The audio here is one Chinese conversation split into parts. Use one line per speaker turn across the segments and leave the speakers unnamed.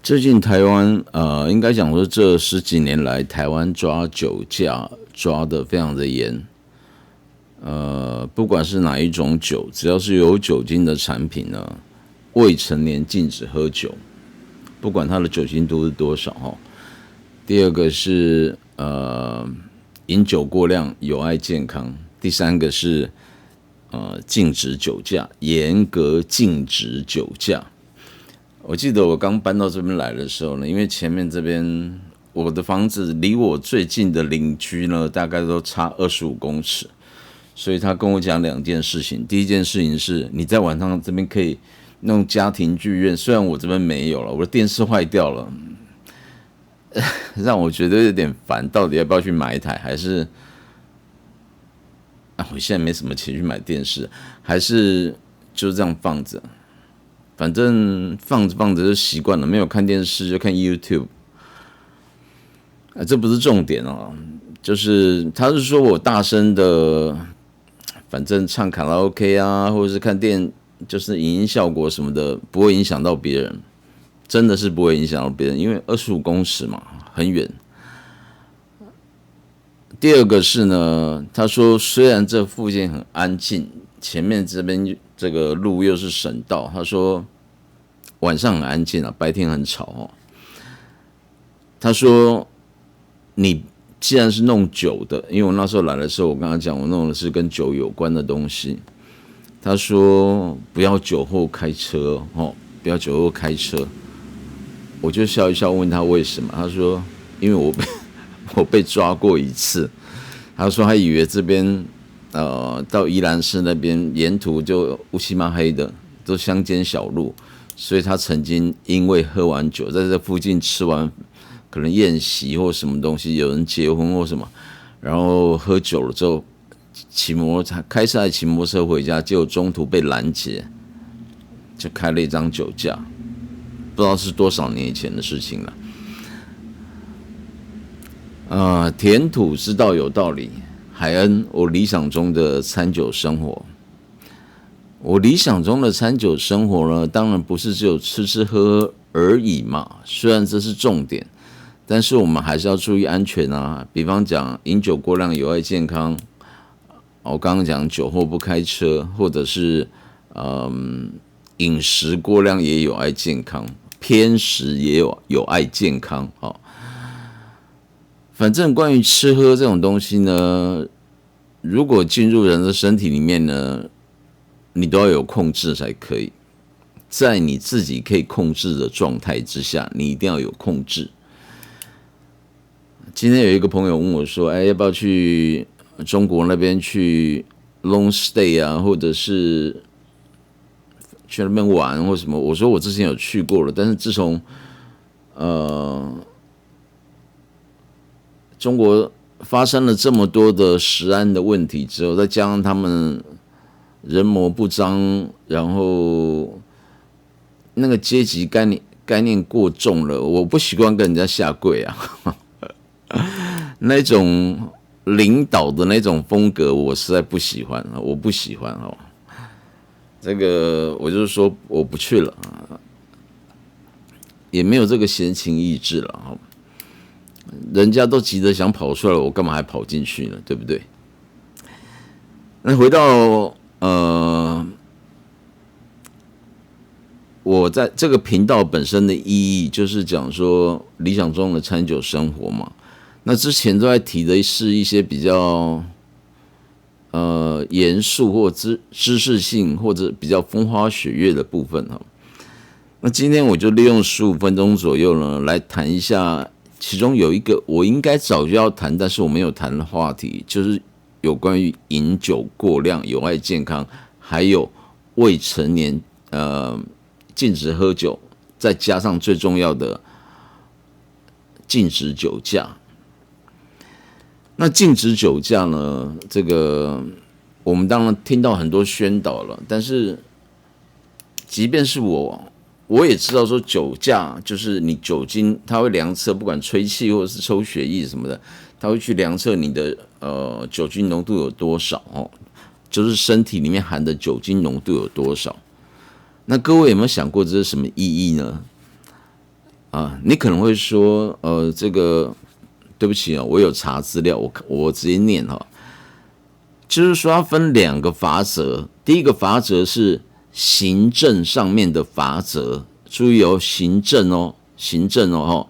最近台湾应该讲说这十几年来，台湾抓酒驾抓得非常的严。不管是哪一种酒，只要是有酒精的产品呢，未成年禁止喝酒，不管它的酒精度是多少哈。第二个是饮酒过量有害健康。第三个是禁止酒驾，严格禁止酒驾。我记得我刚搬到这边来的时候呢，因为前面这边我的房子离我最近的邻居呢，大概都差25公尺，所以他跟我讲2件事情。第一件事情是，你在晚上这边可以弄家庭剧院，虽然我这边没有了，我的电视坏掉了，让我觉得有点烦。到底要不要去买一台，还是我现在没什么钱去买电视，还是就这样放着？反正放着就习惯了，没有看电视就看 YouTube。这不是重点哦，就是他是说我大声的，反正唱卡拉 OK 啊，或者是看就是影音效果什么的，不会影响到别人，真的是不会影响到别人，因为25公尺嘛，很远。第二个是呢，他说虽然这附近很安静，前面这边这个路又是省道，他说晚上很安静啊，白天很吵哦。他说你既然是弄酒的，因为我那时候来的时候，我跟他讲我弄的是跟酒有关的东西。他说不要酒后开车哦，不要酒后开车。我就笑一笑，问他为什么？他说因为我被抓过一次。他说他以为这边到宜兰市那边沿途就乌漆嘛黑的，都乡间小路，所以他曾经因为喝完酒，在这附近吃完可能宴席或什么东西，有人结婚或什么，然后喝酒了之后开车还骑摩托车回家，结果中途被拦截，就开了一张酒驾，不知道是多少年以前的事情了。填土之道有道理，海恩，我理想中的餐酒生活。我理想中的餐酒生活呢，当然不是只有吃吃喝喝而已嘛。虽然这是重点，但是我们还是要注意安全啊。比方讲，饮酒过量有害健康。我刚刚讲酒后不开车，或者是饮食过量也有害健康，偏食也有害健康。反正关于吃喝这种东西呢，如果进入人的身体里面呢，你都要有控制才可以。在你自己可以控制的状态之下，你一定要有控制。今天有一个朋友问我说：“要不要去中国那边去 long stay 啊，或者是去那边玩或什么？”我说我之前有去过了，但是自从中国发生了这么多的食安的问题之后，再加上他们人模不张，然后那个阶级概念过重了，我不习惯跟人家下跪啊，那种领导的那种风格，我实在不喜欢，我不喜欢哦。这个我就是说我不去了，也没有这个闲情逸致了。人家都急着想跑出来了，我干嘛还跑进去呢？对不对？那回到我在这个频道本身的意义，就是讲说理想中的餐酒生活嘛。那之前都在提的是一些比较严肃或知识性或者比较风花雪月的部分哈。那今天我就利用15分钟左右呢，来谈一下。其中有一个我应该早就要谈，但是我没有谈的话题，就是有关于饮酒过量有害健康，还有未成年禁止喝酒，再加上最重要的禁止酒驾。那禁止酒驾呢？这个我们当然听到很多宣导了，但是即便是我也知道说酒驾就是你酒精，它会量测，不管吹气或者是抽血液什么的，它会去量测你的酒精浓度有多少哦，就是身体里面含的酒精浓度有多少。那各位有没有想过这是什么意义呢？你可能会说，这个对不起啊，我有查资料，我直接念哈，就是说它分2个法则，第一个法则是行政上面的法则，注意哦，行政哦，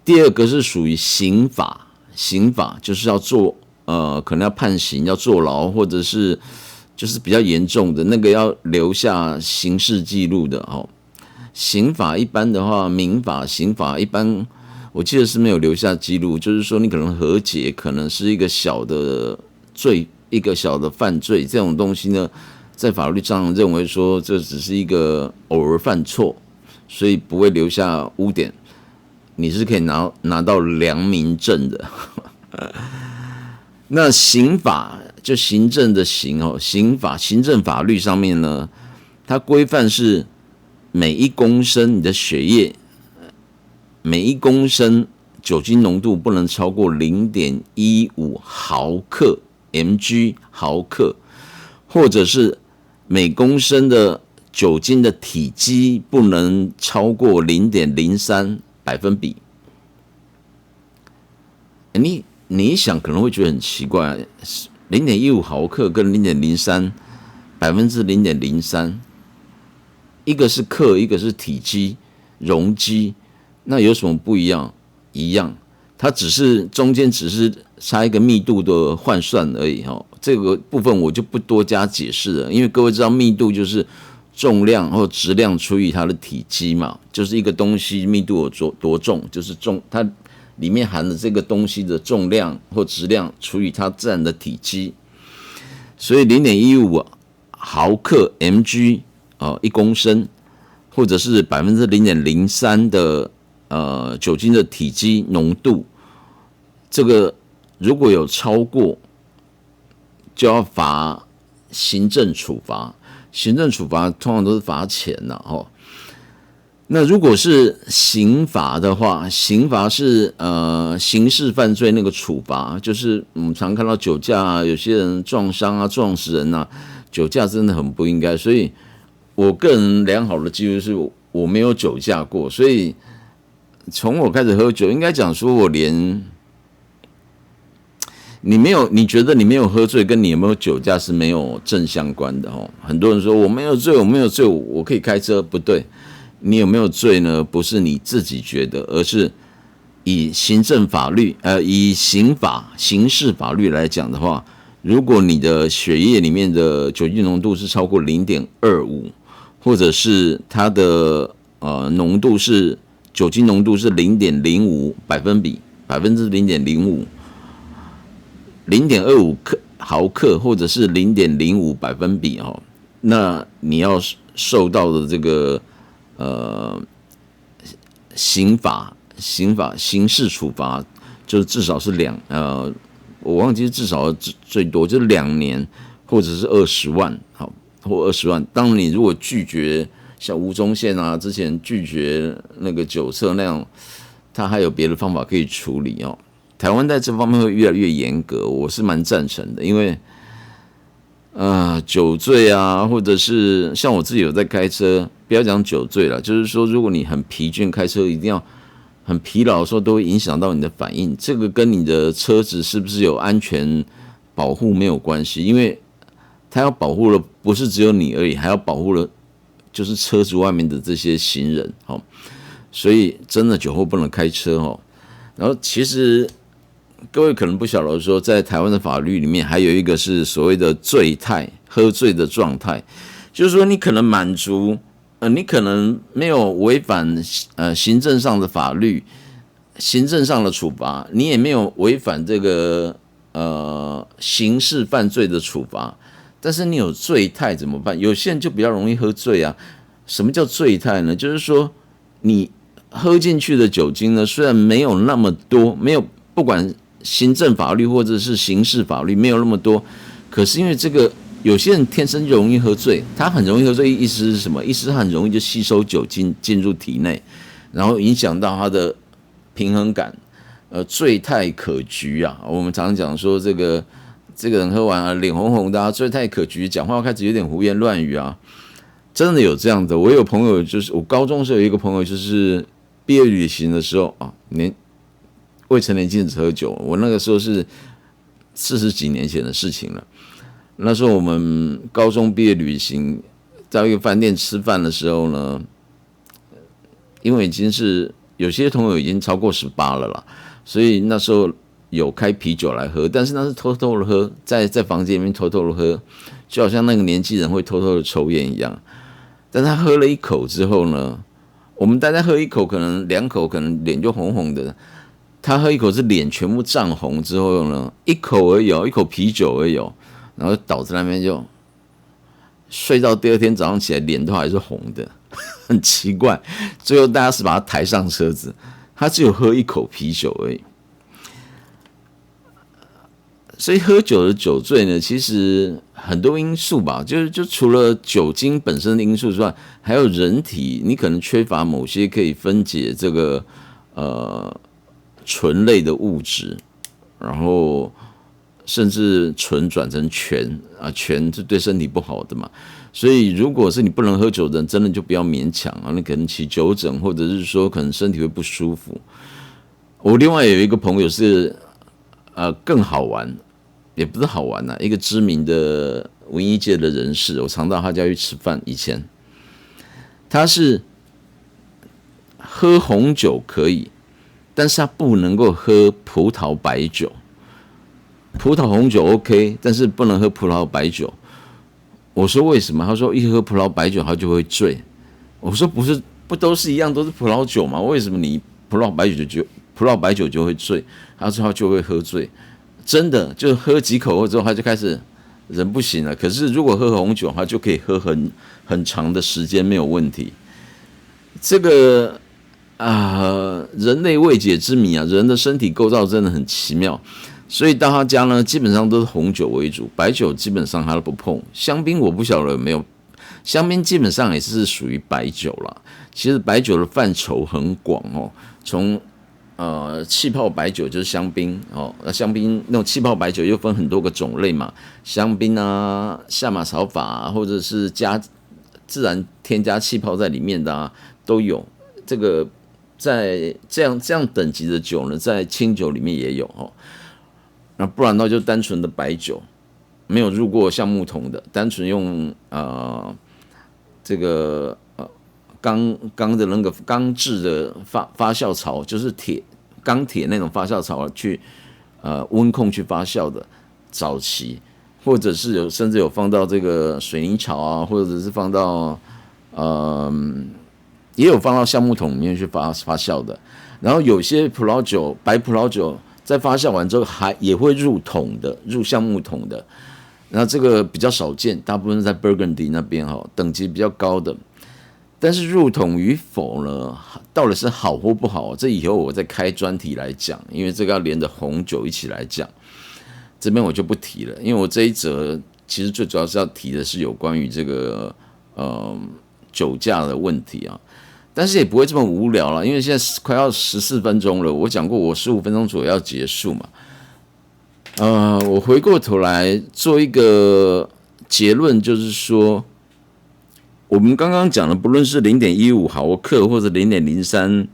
第二个是属于刑法，刑法就是要做可能要判刑、要坐牢，或者是就是比较严重的那个要留下刑事记录的哦。刑法一般的话，民法、刑法一般，我记得是没有留下记录，就是说你可能和解，可能是一个小的罪，一个小的犯罪，这种东西呢，在法律上认为说这只是一个偶尔犯错，所以不会留下污点，你是可以拿到良民证的。那刑法就行政的刑哦，刑法行政法律上面呢，它规范是每1公升你的血液，每1公升酒精浓度不能超过 0.15 毫克 mg 毫克，或者是每公升的酒精的体积不能超过 0.03 百分比。你一想可能会觉得很奇怪，0.15 毫克跟 0.03 0.03%，一个是克，一个是体积容积，那有什么不一样？一样，它只是中间只是差一个密度的换算而已哈。这个部分我就不多加解释了，因为各位知道密度就是重量或质量除以它的体积嘛，就是一个东西密度有多重，就是它里面含的这个东西的重量或质量除以它自然的体积，所以 0.15 毫克 mg 1公升，或者是 0.03% 的酒精的体积浓度，这个如果有超过，就要罚行政处罚。行政处罚通常都是罚钱呐，那如果是刑罚的话，刑罚是刑事犯罪那个处罚，就是我们常看到酒驾啊，有些人撞伤啊、撞死人啊，酒驾真的很不应该。所以我个人良好的记录是我没有酒驾过，所以从我开始喝酒，应该讲说我连你觉得你没有喝醉，跟你有没有酒驾是没有正相关的哦。很多人说我没有醉，我可以开车，不对。你有没有醉呢？不是你自己觉得，而是以行政法律，以刑法、刑事法律来讲的话，如果你的血液里面的酒精浓度是超过 0.25， 或者是它的浓度是酒精浓度是 0.05 百分比，0.05 0.25 毫克，或者是 0.05 百分比那你要受到的这个刑事处罚，就是至少是我忘记至少最多就是2年，或者是20万，或20万。当你如果拒绝，像吴宗宪啊，之前拒绝那个酒测那样，他还有别的方法可以处理哦。台湾在这方面会越来越严格，我是蛮赞成的，因为酒醉啊，或者是像我自己有在开车，不要讲酒醉了，就是说如果你很疲倦开车，一定要很疲劳的时候，都会影响到你的反应。这个跟你的车子是不是有安全保护没有关系，因为它要保护的不是只有你而已，还要保护了就是车子外面的这些行人所以真的酒后不能开车然后其实各位可能不晓得说，在台湾的法律里面还有一个是所谓的醉态，喝醉的状态，就是说你可能满足，你可能没有违反行政上的法律，行政上的处罚，你也没有违反这个刑事犯罪的处罚，但是你有醉态怎么办？有些人就比较容易喝醉啊。什么叫醉态呢？就是说你喝进去的酒精呢，虽然没有那么多，没有不管行政法律或者是刑事法律没有那么多，可是因为这个有些人天生就容易喝醉，他很容易喝醉，意思是什么？意思是很容易就吸收酒精进入体内，然后影响到他的平衡感，醉态可掬啊。我们常常讲说这个人喝完脸红红的醉态可掬，讲话开始有点胡言乱语啊。真的有这样的，我有朋友就是我高中时候有一个朋友就是毕业旅行的时候啊，未成年禁止喝酒。我那个时候是40几年前的事情了。那时候我们高中毕业旅行，在一个饭店吃饭的时候呢，因为已经是有些同学已经超过18了啦，所以那时候有开啤酒来喝，但是那是偷偷的喝，在房间里面偷偷的喝，就好像那个年纪人会偷偷的抽烟一样。但他喝了一口之后呢，我们大家喝一口可能2口可能脸就红红的，他喝一口是脸全部涨红之后呢，一口而已，一口啤酒而已，然后倒在那边就睡到第二天早上起来脸都还是红的，很奇怪。最后大家是把他抬上车子，他只有喝一口啤酒而已。所以喝酒的酒醉呢，其实很多因素吧，就除了酒精本身的因素之外，还有人体你可能缺乏某些可以分解这个醇类的物质，然后甚至醇转成醛啊，醛是对身体不好的嘛。所以如果是你不能喝酒的人，真的就不要勉强啊，你可能起酒疹，或者是说可能身体会不舒服。我另外有一个朋友是更好玩。也不是好玩一个知名的文艺界的人士，我常到他家去吃饭。以前他是喝红酒可以，但是他不能够喝葡萄白酒。葡萄红酒 OK， 但是不能喝葡萄白酒。我说为什么？他说一喝葡萄白酒他就会醉。我说不都是一样，都是葡萄酒吗？为什么你葡萄白酒就会醉？他说他就会喝醉。真的，就喝几口之后，他就开始人不行了。可是如果喝红酒，他就可以喝很长的时间，没有问题。这个人类未解之谜啊，人的身体构造真的很奇妙。所以到他家呢，基本上都是红酒为主，白酒基本上他都不碰。香槟我不晓得有没有，香槟基本上也是属于白酒啦。其实白酒的范畴很广哦，从气泡白酒就是香槟哦，那香槟那种气泡白酒又分很多个种类嘛，香槟啊、下马草法啊，或者是加自然添加气泡在里面的啊，都有。这个在这样等级的酒呢，在清酒里面也有哦。那不然的话就单纯的白酒，没有入过橡木桶的，单纯用这个钢的那个钢制的发酵槽，就是钢铁那种发酵槽去温控去发酵的早期，或者是甚至有放到这个水泥槽啊，或者是放到也有放到橡木桶里面去发酵的。然后有些白葡萄酒在发酵完之后也会入橡木桶的。那这个比较少见，大部分是在 Burgundy 那边等级比较高的。但是入桶与否呢，到底是好或不好，这以后我再开专题来讲，因为这个要连着红酒一起来讲，这边我就不提了。因为我这一则其实最主要是要提的是有关于这个酒驾的问题啊，但是也不会这么无聊了，因为现在快要14分钟了，我讲过我15分钟左右要结束嘛。我回过头来做一个结论，就是说，我们刚刚讲的，不论是 0.15 毫克或者 0.03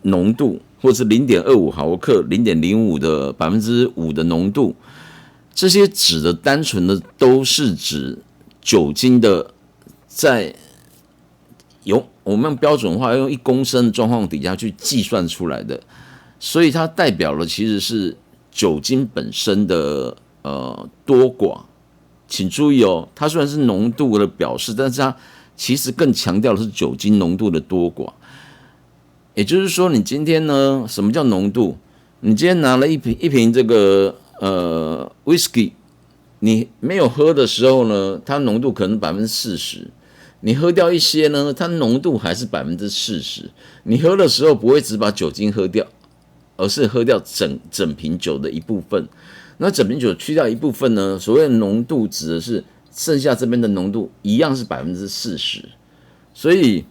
浓度，或是 0.25 毫克 0.05 的5%的浓度，这些指的单纯的都是指酒精的在我们用标准化用1公升的状况底下去计算出来的，所以它代表了其实是酒精本身的多寡。请注意哦，它虽然是浓度的表示，但是它其实更强调的是酒精浓度的多寡。也就是说，你今天呢，什么叫浓度？你今天拿了一瓶这个whisky， 你没有喝的时候呢，它浓度可能40%，你喝掉一些呢，它浓度还是40%。你喝的时候不会只把酒精喝掉，而是喝掉整瓶酒的一部分。那整瓶酒去掉一部分呢，所谓的浓度指的是剩下这边的浓度一样是40%。所以，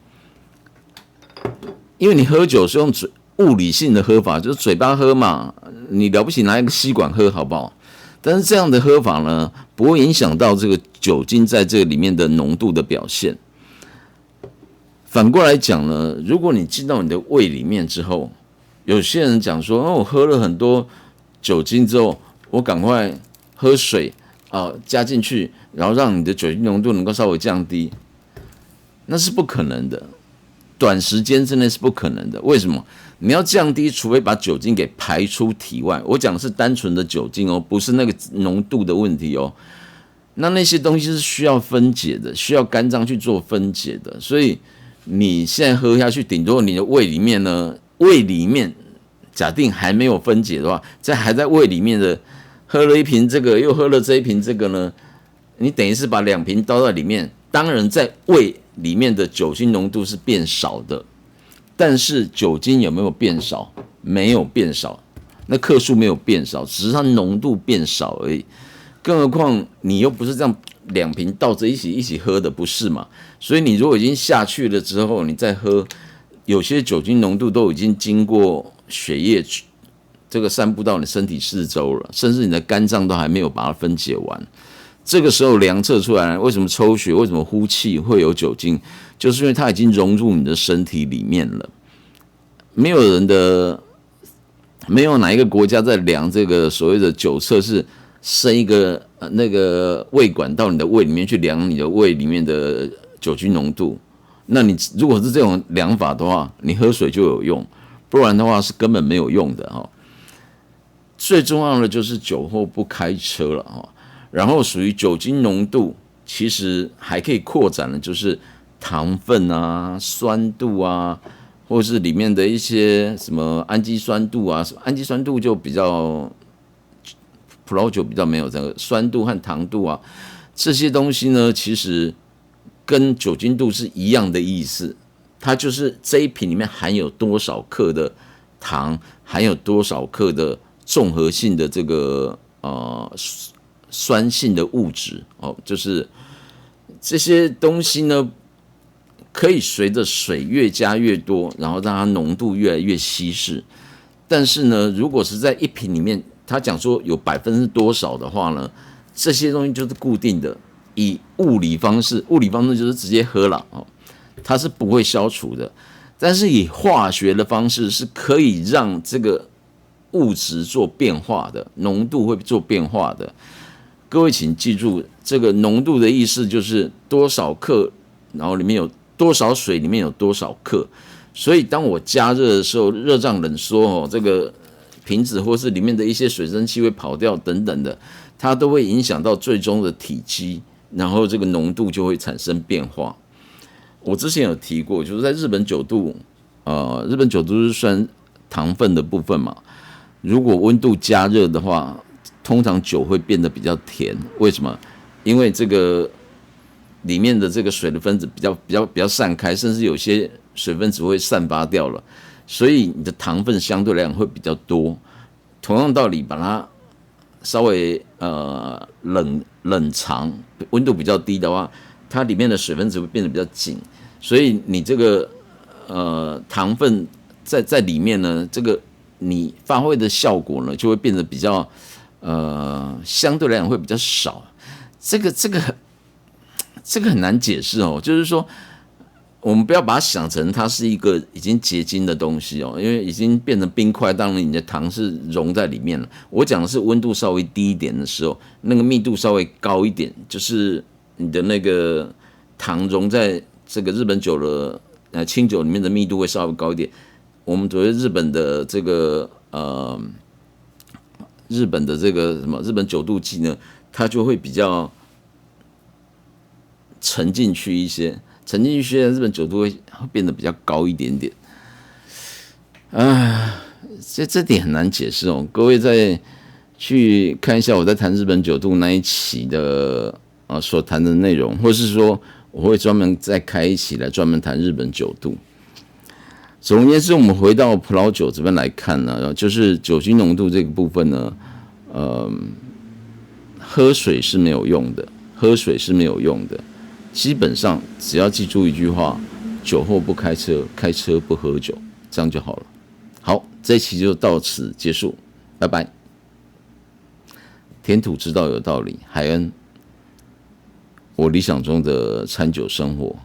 因为你喝酒是用物理性的喝法，就是嘴巴喝嘛，你了不起拿一个吸管喝好不好？但是这样的喝法呢，不会影响到这个酒精在这里面的浓度的表现。反过来讲呢，如果你进到你的胃里面之后，有些人讲说，我喝了很多酒精之后，我赶快喝水加进去，然后让你的酒精浓度能够稍微降低，那是不可能的，短时间之内是不可能的。为什么？你要降低，除非把酒精给排出体外。我讲的是单纯的酒精哦，不是那个浓度的问题哦。那些东西是需要分解的，需要肝脏去做分解的，所以你现在喝下去，顶多你的胃里面呢，胃里面假定还没有分解的话，还在胃里面的，喝了一瓶这个，又喝了这一瓶这个呢，你等于是把2瓶倒在里面。当然，在胃里面的酒精浓度是变少的，但是酒精有没有变少？没有变少，那克数没有变少，只是它浓度变少而已。更何况你又不是这样2瓶倒着一起喝的，不是嘛？所以你如果已经下去了之后，你再喝，有些酒精浓度都已经经过血液这个散布到你身体四周了，甚至你的肝脏都还没有把它分解完。这个时候量测出来，为什么抽血、为什么呼气会有酒精，就是因为它已经融入你的身体里面了。没有哪一个国家在量这个所谓的酒测是伸一个那个胃管到你的胃里面去量你的胃里面的酒精浓度。那你如果是这种量法的话，你喝水就有用，不然的话是根本没有用的哈。最重要的就是酒后不开车了哈。然后属于酒精浓度，其实还可以扩展的，就是糖分啊、酸度啊，或是里面的一些什么氨基酸度啊，氨基酸度就比较葡萄酒比较没有这个酸度和糖度啊，这些东西呢，其实跟酒精度是一样的意思，它就是这一瓶里面含有多少克的糖，含有多少克的综合性的这个酸性的物质哦，就是这些东西呢，可以随着水越加越多，然后让它浓度越来越稀释。但是呢，如果是在一瓶里面，他讲说有多少的话呢，这些东西就是固定的。以物理方式就是直接喝了哦，它是不会消除的。但是以化学的方式是可以让这个物质做变化的，浓度会做变化的。各位请记住，这个浓度的意思就是多少克，然后里面有多少水，里面有多少克。所以当我加热的时候，热胀冷缩这个瓶子或是里面的一些水蒸气会跑掉等等的，它都会影响到最终的体积，然后这个浓度就会产生变化。我之前有提过，就是在日本酒度是算糖分的部分嘛，如果温度加热的话，通常酒会变得比较甜。为什么？因为这个里面的这个水的分子比较散开，甚至有些水分子会散发掉了，所以你的糖分相对来讲会比较多。同样道理，把它稍微冷藏，温度比较低的话，它里面的水分子会变得比较紧，所以你这个糖分在里面呢，这个你发挥的效果呢就会变得比较相对来讲会比较少。这个很难解释哦，就是说我们不要把它想成它是一个已经结晶的东西哦，因为已经变成冰块，当然你的糖是溶在里面了。我讲的是温度稍微低一点的时候，那个密度稍微高一点，就是你的那个糖溶在这个日本酒的清酒里面的密度会稍微高一点。我们所谓日本的这个日本酒度计呢，它就会比较沉进去一些。日本酒度会变得比较高一点点，这点很难解释哦。各位再去看一下我在谈日本酒度那一期的所谈的内容，或是说我会专门再开一期来专门谈日本酒度。总而言之，我们回到葡萄酒这边来看呢，就是酒精浓度这个部分呢，喝水是没有用的，基本上只要记住一句话：酒后不开车，开车不喝酒，这样就好了。好，这一期就到此结束，拜拜。填土之道有道理，海恩，我理想中的餐酒生活。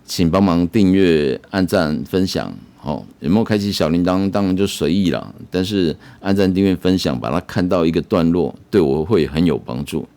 请帮忙订阅、按赞、分享。有没有开启小铃铛？当然就随意啦。但是按赞、订阅、分享，把它看到一个段落，对我会很有帮助。